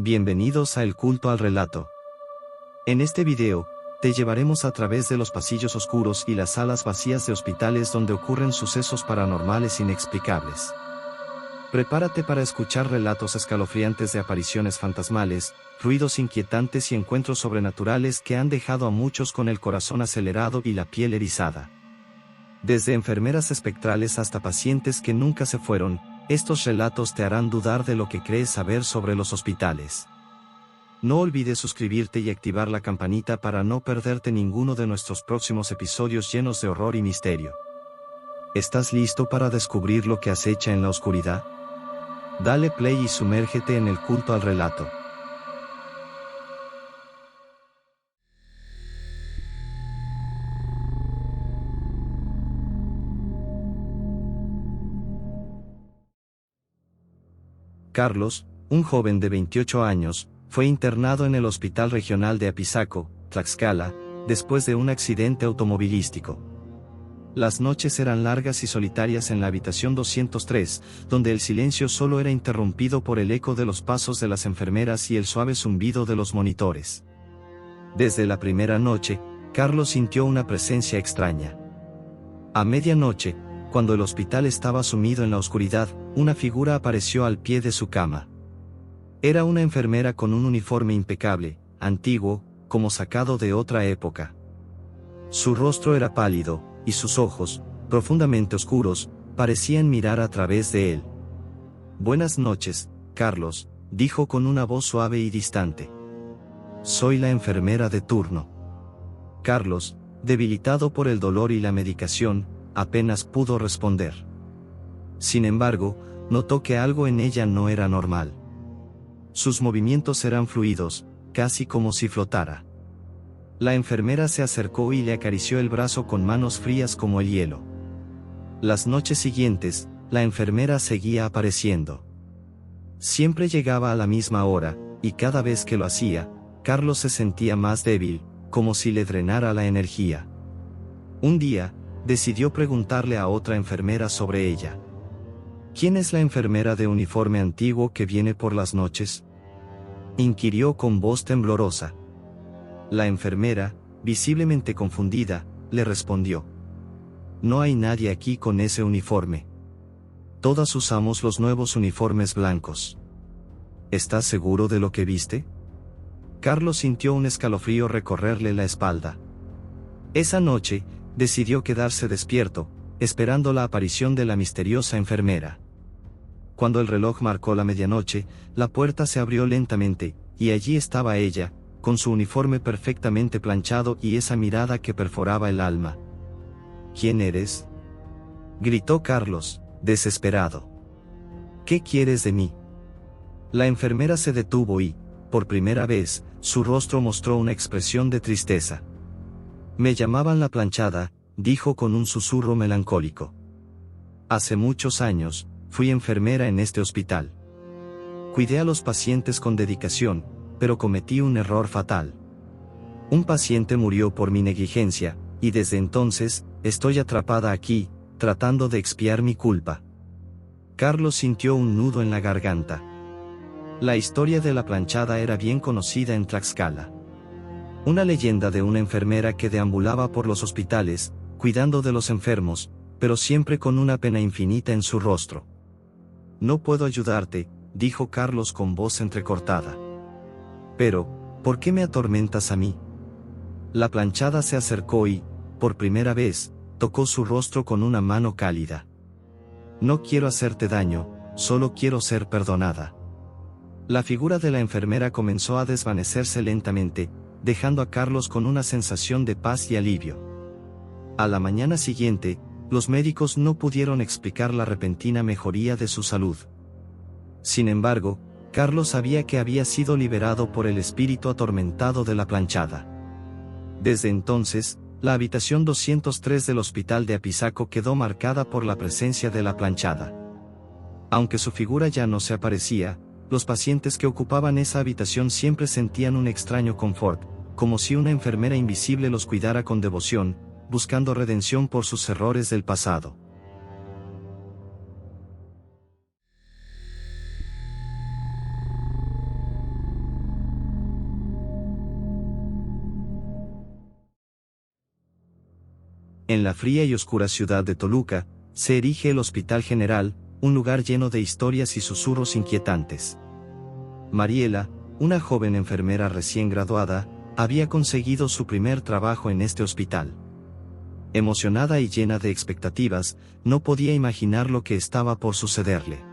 Bienvenidos a El Culto al Relato. En este video, te llevaremos a través de los pasillos oscuros y las salas vacías de hospitales donde ocurren sucesos paranormales inexplicables. Prepárate para escuchar relatos escalofriantes de apariciones fantasmales, ruidos inquietantes y encuentros sobrenaturales que han dejado a muchos con el corazón acelerado y la piel erizada. Desde enfermeras espectrales hasta pacientes que nunca se fueron, estos relatos te harán dudar de lo que crees saber sobre los hospitales. No olvides suscribirte y activar la campanita para no perderte ninguno de nuestros próximos episodios llenos de horror y misterio. ¿Estás listo para descubrir lo que acecha en la oscuridad? Dale play y sumérgete en el culto al relato. Carlos, un joven de 28 años, fue internado en el Hospital Regional de Apizaco, Tlaxcala, después de un accidente automovilístico. Las noches eran largas y solitarias en la habitación 203, donde el silencio solo era interrumpido por el eco de los pasos de las enfermeras y el suave zumbido de los monitores. Desde la primera noche, Carlos sintió una presencia extraña. A medianoche, cuando el hospital estaba sumido en la oscuridad, una figura apareció al pie de su cama. Era una enfermera con un uniforme impecable, antiguo, como sacado de otra época. Su rostro era pálido, y sus ojos, profundamente oscuros, parecían mirar a través de él. «Buenas noches, Carlos», dijo con una voz suave y distante. «Soy la enfermera de turno». Carlos, debilitado por el dolor y la medicación, apenas pudo responder. Sin embargo, notó que algo en ella no era normal. Sus movimientos eran fluidos, casi como si flotara. La enfermera se acercó y le acarició el brazo con manos frías como el hielo. Las noches siguientes, la enfermera seguía apareciendo. Siempre llegaba a la misma hora, y cada vez que lo hacía, Carlos se sentía más débil, como si le drenara la energía. Un día, decidió preguntarle a otra enfermera sobre ella. «¿Quién es la enfermera de uniforme antiguo que viene por las noches?», inquirió con voz temblorosa. La enfermera, visiblemente confundida, le respondió: «No hay nadie aquí con ese uniforme. Todas usamos los nuevos uniformes blancos». «¿Estás seguro de lo que viste?». Carlos sintió un escalofrío recorrerle la espalda. Esa noche, decidió quedarse despierto, esperando la aparición de la misteriosa enfermera. Cuando el reloj marcó la medianoche, la puerta se abrió lentamente, y allí estaba ella, con su uniforme perfectamente planchado y esa mirada que perforaba el alma. «¿Quién eres?», gritó Carlos, desesperado. «¿Qué quieres de mí?». La enfermera se detuvo y, por primera vez, su rostro mostró una expresión de tristeza. «Me llamaban la planchada», dijo con un susurro melancólico. «Hace muchos años, fui enfermera en este hospital. Cuidé a los pacientes con dedicación, pero cometí un error fatal. Un paciente murió por mi negligencia, y desde entonces, estoy atrapada aquí, tratando de expiar mi culpa». Carlos sintió un nudo en la garganta. La historia de la planchada era bien conocida en Tlaxcala. Una leyenda de una enfermera que deambulaba por los hospitales, cuidando de los enfermos, pero siempre con una pena infinita en su rostro. «No puedo ayudarte», dijo Carlos con voz entrecortada. «Pero, ¿por qué me atormentas a mí?». La planchada se acercó y, por primera vez, tocó su rostro con una mano cálida. «No quiero hacerte daño, solo quiero ser perdonada». La figura de la enfermera comenzó a desvanecerse lentamente, dejando a Carlos con una sensación de paz y alivio. A la mañana siguiente, los médicos no pudieron explicar la repentina mejoría de su salud. Sin embargo, Carlos sabía que había sido liberado por el espíritu atormentado de la planchada. Desde entonces, la habitación 203 del hospital de Apizaco quedó marcada por la presencia de la planchada. Aunque su figura ya no se aparecía, los pacientes que ocupaban esa habitación siempre sentían un extraño confort, como si una enfermera invisible los cuidara con devoción, buscando redención por sus errores del pasado. En la fría y oscura ciudad de Toluca, se erige el Hospital General, un lugar lleno de historias y susurros inquietantes. Mariela, una joven enfermera recién graduada, había conseguido su primer trabajo en este hospital. Emocionada y llena de expectativas, no podía imaginar lo que estaba por sucederle.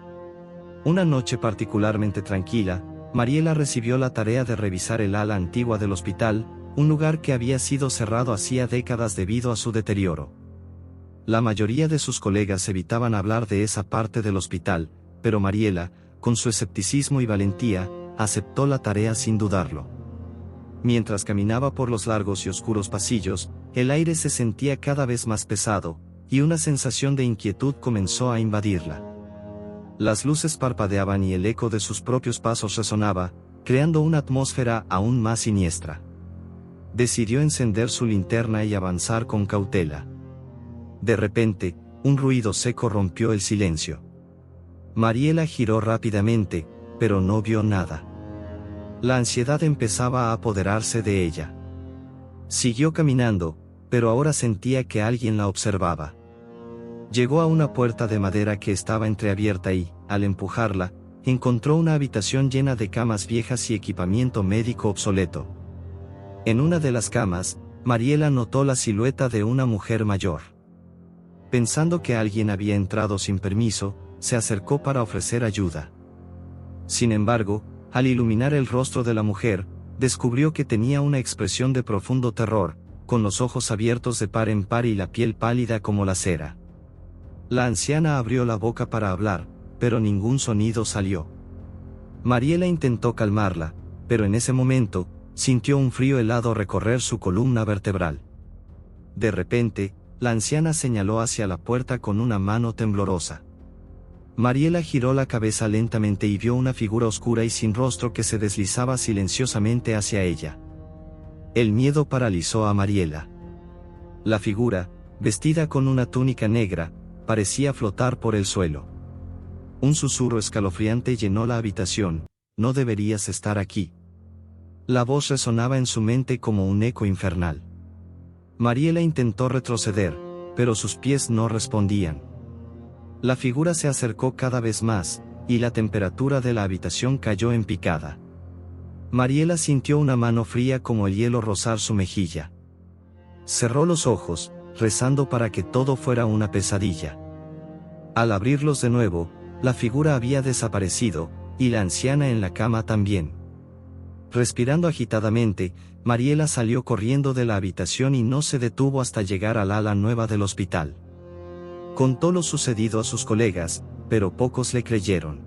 Una noche particularmente tranquila, Mariela recibió la tarea de revisar el ala antigua del hospital, un lugar que había sido cerrado hacía décadas debido a su deterioro. La mayoría de sus colegas evitaban hablar de esa parte del hospital, pero Mariela, con su escepticismo y valentía, aceptó la tarea sin dudarlo. Mientras caminaba por los largos y oscuros pasillos, el aire se sentía cada vez más pesado, y una sensación de inquietud comenzó a invadirla. Las luces parpadeaban y el eco de sus propios pasos resonaba, creando una atmósfera aún más siniestra. Decidió encender su linterna y avanzar con cautela. De repente, un ruido seco rompió el silencio. Mariela giró rápidamente, pero no vio nada. La ansiedad empezaba a apoderarse de ella. Siguió caminando, pero ahora sentía que alguien la observaba. Llegó a una puerta de madera que estaba entreabierta y, al empujarla, encontró una habitación llena de camas viejas y equipamiento médico obsoleto. En una de las camas, Mariela notó la silueta de una mujer mayor. Pensando que alguien había entrado sin permiso, se acercó para ofrecer ayuda. Sin embargo, al iluminar el rostro de la mujer, descubrió que tenía una expresión de profundo terror, con los ojos abiertos de par en par y la piel pálida como la cera. La anciana abrió la boca para hablar, pero ningún sonido salió. Mariela intentó calmarla, pero en ese momento, sintió un frío helado recorrer su columna vertebral. De repente, la anciana señaló hacia la puerta con una mano temblorosa. Mariela giró la cabeza lentamente y vio una figura oscura y sin rostro que se deslizaba silenciosamente hacia ella. El miedo paralizó a Mariela. La figura, vestida con una túnica negra, parecía flotar por el suelo. Un susurro escalofriante llenó la habitación: «No deberías estar aquí». La voz resonaba en su mente como un eco infernal. Mariela intentó retroceder, pero sus pies no respondían. La figura se acercó cada vez más, y la temperatura de la habitación cayó en picada. Mariela sintió una mano fría como el hielo rozar su mejilla. Cerró los ojos, rezando para que todo fuera una pesadilla. Al abrirlos de nuevo, la figura había desaparecido, y la anciana en la cama también. Respirando agitadamente, Mariela salió corriendo de la habitación y no se detuvo hasta llegar al ala nueva del hospital. Contó lo sucedido a sus colegas, pero pocos le creyeron.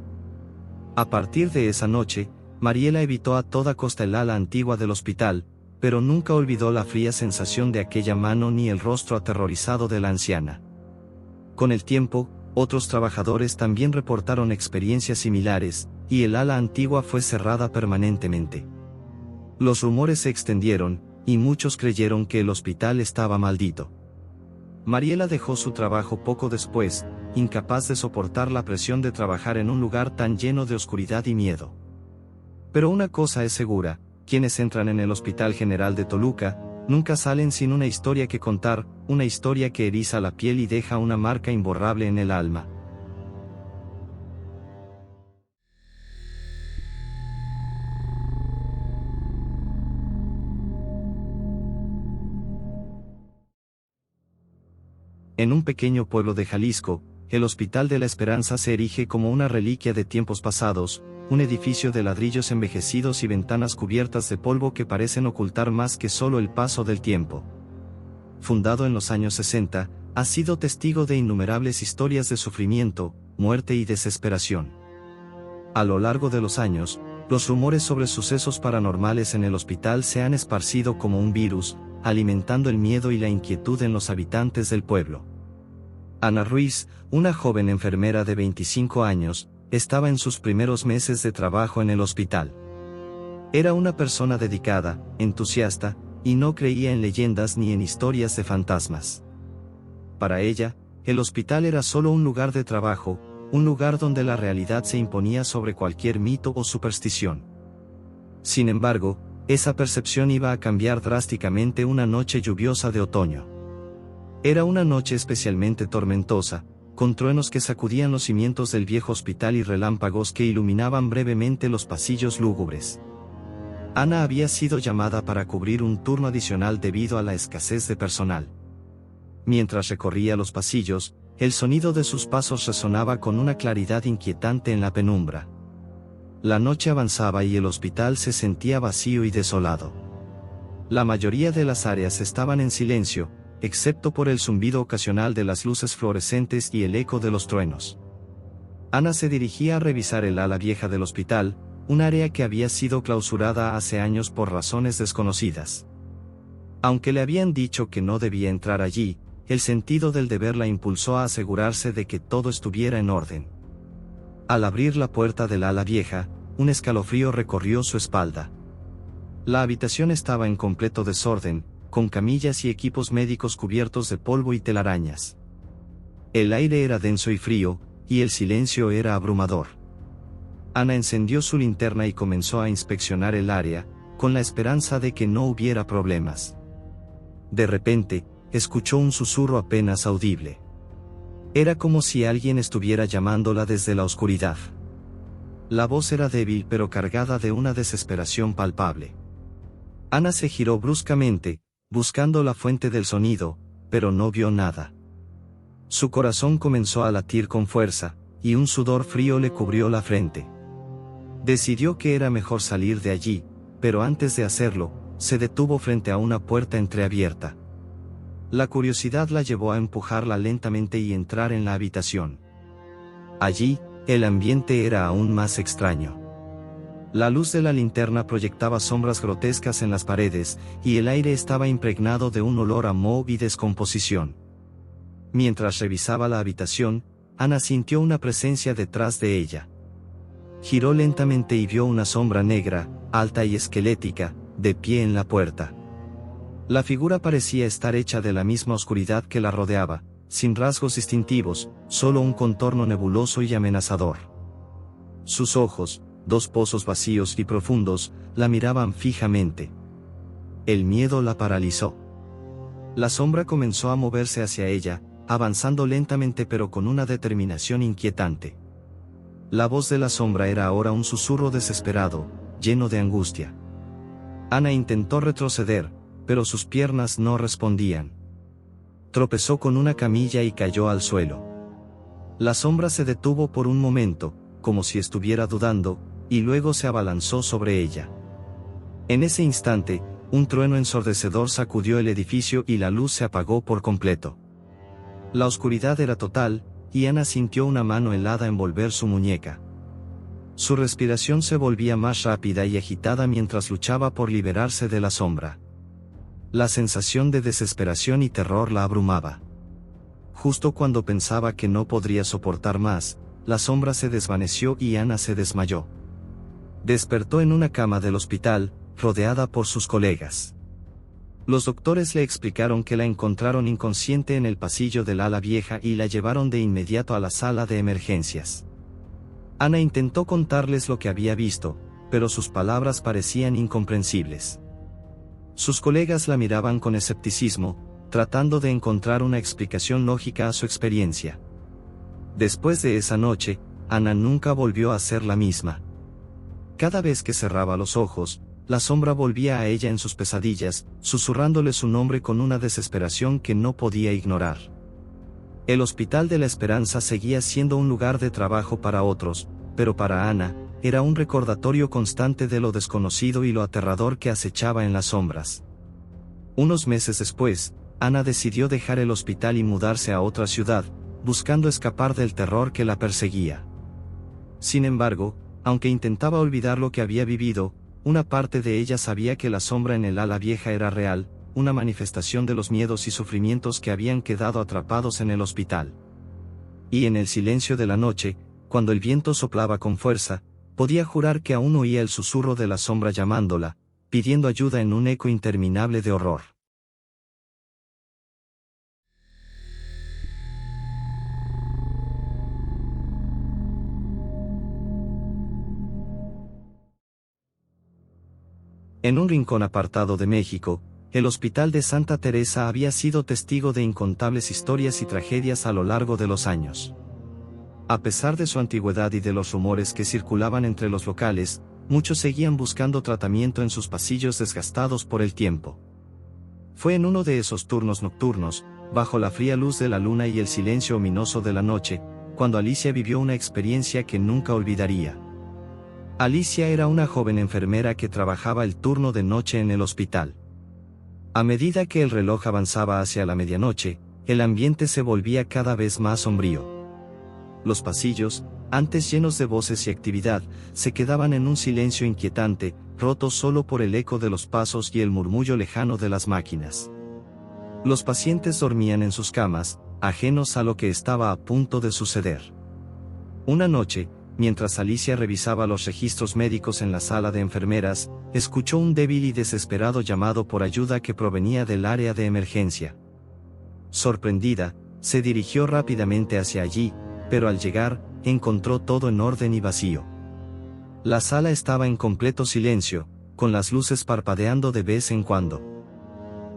A partir de esa noche, Mariela evitó a toda costa el ala antigua del hospital, pero nunca olvidó la fría sensación de aquella mano ni el rostro aterrorizado de la anciana. Con el tiempo, otros trabajadores también reportaron experiencias similares, y el ala antigua fue cerrada permanentemente. Los rumores se extendieron, y muchos creyeron que el hospital estaba maldito. Mariela dejó su trabajo poco después, incapaz de soportar la presión de trabajar en un lugar tan lleno de oscuridad y miedo. Pero una cosa es segura: quienes entran en el Hospital General de Toluca, nunca salen sin una historia que contar, una historia que eriza la piel y deja una marca imborrable en el alma. En un pequeño pueblo de Jalisco, el Hospital de la Esperanza se erige como una reliquia de tiempos pasados, un edificio de ladrillos envejecidos y ventanas cubiertas de polvo que parecen ocultar más que solo el paso del tiempo. Fundado en los años 60, ha sido testigo de innumerables historias de sufrimiento, muerte y desesperación. A lo largo de los años, los rumores sobre sucesos paranormales en el hospital se han esparcido como un virus, alimentando el miedo y la inquietud en los habitantes del pueblo. Ana Ruiz, una joven enfermera de 25 años, estaba en sus primeros meses de trabajo en el hospital. Era una persona dedicada, entusiasta, y no creía en leyendas ni en historias de fantasmas. Para ella, el hospital era solo un lugar de trabajo, un lugar donde la realidad se imponía sobre cualquier mito o superstición. Sin embargo, esa percepción iba a cambiar drásticamente una noche lluviosa de otoño. Era una noche especialmente tormentosa, con truenos que sacudían los cimientos del viejo hospital y relámpagos que iluminaban brevemente los pasillos lúgubres. Ana había sido llamada para cubrir un turno adicional debido a la escasez de personal. Mientras recorría los pasillos, el sonido de sus pasos resonaba con una claridad inquietante en la penumbra. La noche avanzaba y el hospital se sentía vacío y desolado. La mayoría de las áreas estaban en silencio, excepto por el zumbido ocasional de las luces fluorescentes y el eco de los truenos. Ana se dirigía a revisar el ala vieja del hospital, un área que había sido clausurada hace años por razones desconocidas. Aunque le habían dicho que no debía entrar allí, el sentido del deber la impulsó a asegurarse de que todo estuviera en orden. Al abrir la puerta del ala vieja, un escalofrío recorrió su espalda. La habitación estaba en completo desorden, con camillas y equipos médicos cubiertos de polvo y telarañas. El aire era denso y frío, y el silencio era abrumador. Ana encendió su linterna y comenzó a inspeccionar el área, con la esperanza de que no hubiera problemas. De repente, escuchó un susurro apenas audible. Era como si alguien estuviera llamándola desde la oscuridad. La voz era débil pero cargada de una desesperación palpable. Ana se giró bruscamente, buscando la fuente del sonido, pero no vio nada. Su corazón comenzó a latir con fuerza, y un sudor frío le cubrió la frente. Decidió que era mejor salir de allí, pero antes de hacerlo, se detuvo frente a una puerta entreabierta. La curiosidad la llevó a empujarla lentamente y entrar en la habitación. Allí, el ambiente era aún más extraño. La luz de la linterna proyectaba sombras grotescas en las paredes, y el aire estaba impregnado de un olor a moho y descomposición. Mientras revisaba la habitación, Ana sintió una presencia detrás de ella. Giró lentamente y vio una sombra negra, alta y esquelética, de pie en la puerta. La figura parecía estar hecha de la misma oscuridad que la rodeaba, sin rasgos distintivos, solo un contorno nebuloso y amenazador. Sus ojos, dos pozos vacíos y profundos, la miraban fijamente. El miedo la paralizó. La sombra comenzó a moverse hacia ella, avanzando lentamente pero con una determinación inquietante. La voz de la sombra era ahora un susurro desesperado, lleno de angustia. Ana intentó retroceder, pero sus piernas no respondían. Tropezó con una camilla y cayó al suelo. La sombra se detuvo por un momento, como si estuviera dudando, y luego se abalanzó sobre ella. En ese instante, un trueno ensordecedor sacudió el edificio y la luz se apagó por completo. La oscuridad era total, y Ana sintió una mano helada envolver su muñeca. Su respiración se volvía más rápida y agitada mientras luchaba por liberarse de la sombra. La sensación de desesperación y terror la abrumaba. Justo cuando pensaba que no podría soportar más, la sombra se desvaneció y Ana se desmayó. Despertó en una cama del hospital, rodeada por sus colegas. Los doctores le explicaron que la encontraron inconsciente en el pasillo del ala vieja y la llevaron de inmediato a la sala de emergencias. Ana intentó contarles lo que había visto, pero sus palabras parecían incomprensibles. Sus colegas la miraban con escepticismo, tratando de encontrar una explicación lógica a su experiencia. Después de esa noche, Ana nunca volvió a ser la misma. Cada vez que cerraba los ojos, la sombra volvía a ella en sus pesadillas, susurrándole su nombre con una desesperación que no podía ignorar. El Hospital de la Esperanza seguía siendo un lugar de trabajo para otros, pero para Ana, era un recordatorio constante de lo desconocido y lo aterrador que acechaba en las sombras. Unos meses después, Ana decidió dejar el hospital y mudarse a otra ciudad, buscando escapar del terror que la perseguía. Sin embargo, aunque intentaba olvidar lo que había vivido, una parte de ella sabía que la sombra en el ala vieja era real, una manifestación de los miedos y sufrimientos que habían quedado atrapados en el hospital. Y en el silencio de la noche, cuando el viento soplaba con fuerza, podía jurar que aún oía el susurro de la sombra llamándola, pidiendo ayuda en un eco interminable de horror. En un rincón apartado de México, el Hospital de Santa Teresa había sido testigo de incontables historias y tragedias a lo largo de los años. A pesar de su antigüedad y de los rumores que circulaban entre los locales, muchos seguían buscando tratamiento en sus pasillos desgastados por el tiempo. Fue en uno de esos turnos nocturnos, bajo la fría luz de la luna y el silencio ominoso de la noche, cuando Alicia vivió una experiencia que nunca olvidaría. Alicia era una joven enfermera que trabajaba el turno de noche en el hospital. A medida que el reloj avanzaba hacia la medianoche, el ambiente se volvía cada vez más sombrío. Los pasillos, antes llenos de voces y actividad, se quedaban en un silencio inquietante, roto solo por el eco de los pasos y el murmullo lejano de las máquinas. Los pacientes dormían en sus camas, ajenos a lo que estaba a punto de suceder. Una noche, mientras Alicia revisaba los registros médicos en la sala de enfermeras, escuchó un débil y desesperado llamado por ayuda que provenía del área de emergencia. Sorprendida, se dirigió rápidamente hacia allí, pero al llegar, encontró todo en orden y vacío. La sala estaba en completo silencio, con las luces parpadeando de vez en cuando.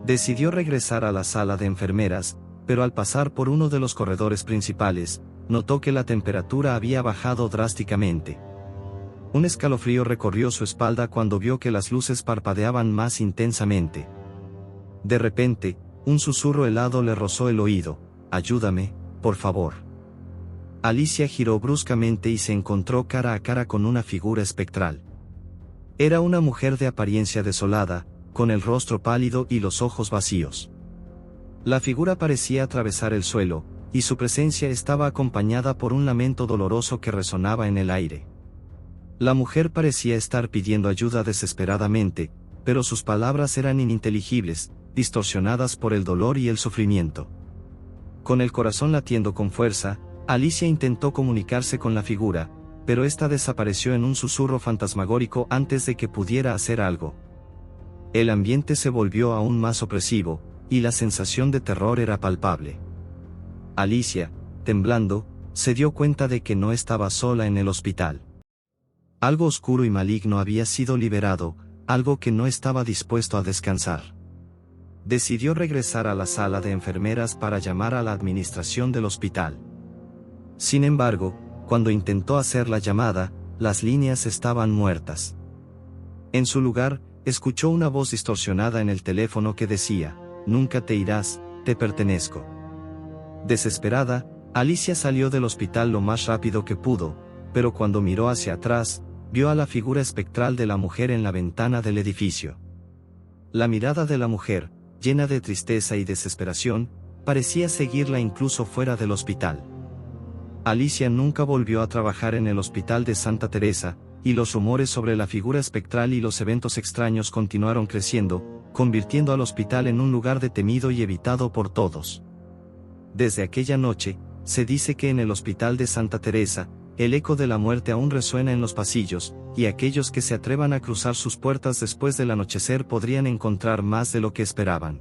Decidió regresar a la sala de enfermeras, pero al pasar por uno de los corredores principales, notó que la temperatura había bajado drásticamente. Un escalofrío recorrió su espalda cuando vio que las luces parpadeaban más intensamente. De repente, un susurro helado le rozó el oído: «Ayúdame, por favor». Alicia giró bruscamente y se encontró cara a cara con una figura espectral. Era una mujer de apariencia desolada, con el rostro pálido y los ojos vacíos. La figura parecía atravesar el suelo, y su presencia estaba acompañada por un lamento doloroso que resonaba en el aire. La mujer parecía estar pidiendo ayuda desesperadamente, pero sus palabras eran ininteligibles, distorsionadas por el dolor y el sufrimiento. Con el corazón latiendo con fuerza, Alicia intentó comunicarse con la figura, pero ésta desapareció en un susurro fantasmagórico antes de que pudiera hacer algo. El ambiente se volvió aún más opresivo, y la sensación de terror era palpable. Alicia, temblando, se dio cuenta de que no estaba sola en el hospital. Algo oscuro y maligno había sido liberado, algo que no estaba dispuesto a descansar. Decidió regresar a la sala de enfermeras para llamar a la administración del hospital. Sin embargo, cuando intentó hacer la llamada, las líneas estaban muertas. En su lugar, escuchó una voz distorsionada en el teléfono que decía: «Nunca te irás, te pertenezco». Desesperada, Alicia salió del hospital lo más rápido que pudo, pero cuando miró hacia atrás, vio a la figura espectral de la mujer en la ventana del edificio. La mirada de la mujer, llena de tristeza y desesperación, parecía seguirla incluso fuera del hospital. Alicia nunca volvió a trabajar en el Hospital de Santa Teresa, y los rumores sobre la figura espectral y los eventos extraños continuaron creciendo, convirtiendo al hospital en un lugar de temido y evitado por todos. Desde aquella noche, se dice que en el Hospital de Santa Teresa, el eco de la muerte aún resuena en los pasillos, y aquellos que se atrevan a cruzar sus puertas después del anochecer podrían encontrar más de lo que esperaban.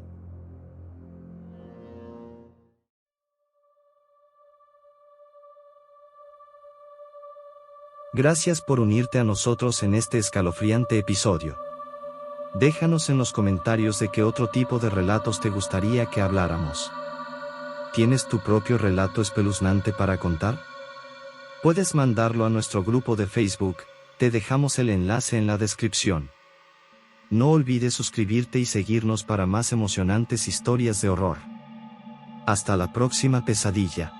Gracias por unirte a nosotros en este escalofriante episodio. Déjanos en los comentarios de qué otro tipo de relatos te gustaría que habláramos. ¿Tienes tu propio relato espeluznante para contar? Puedes mandarlo a nuestro grupo de Facebook, te dejamos el enlace en la descripción. No olvides suscribirte y seguirnos para más emocionantes historias de horror. Hasta la próxima pesadilla.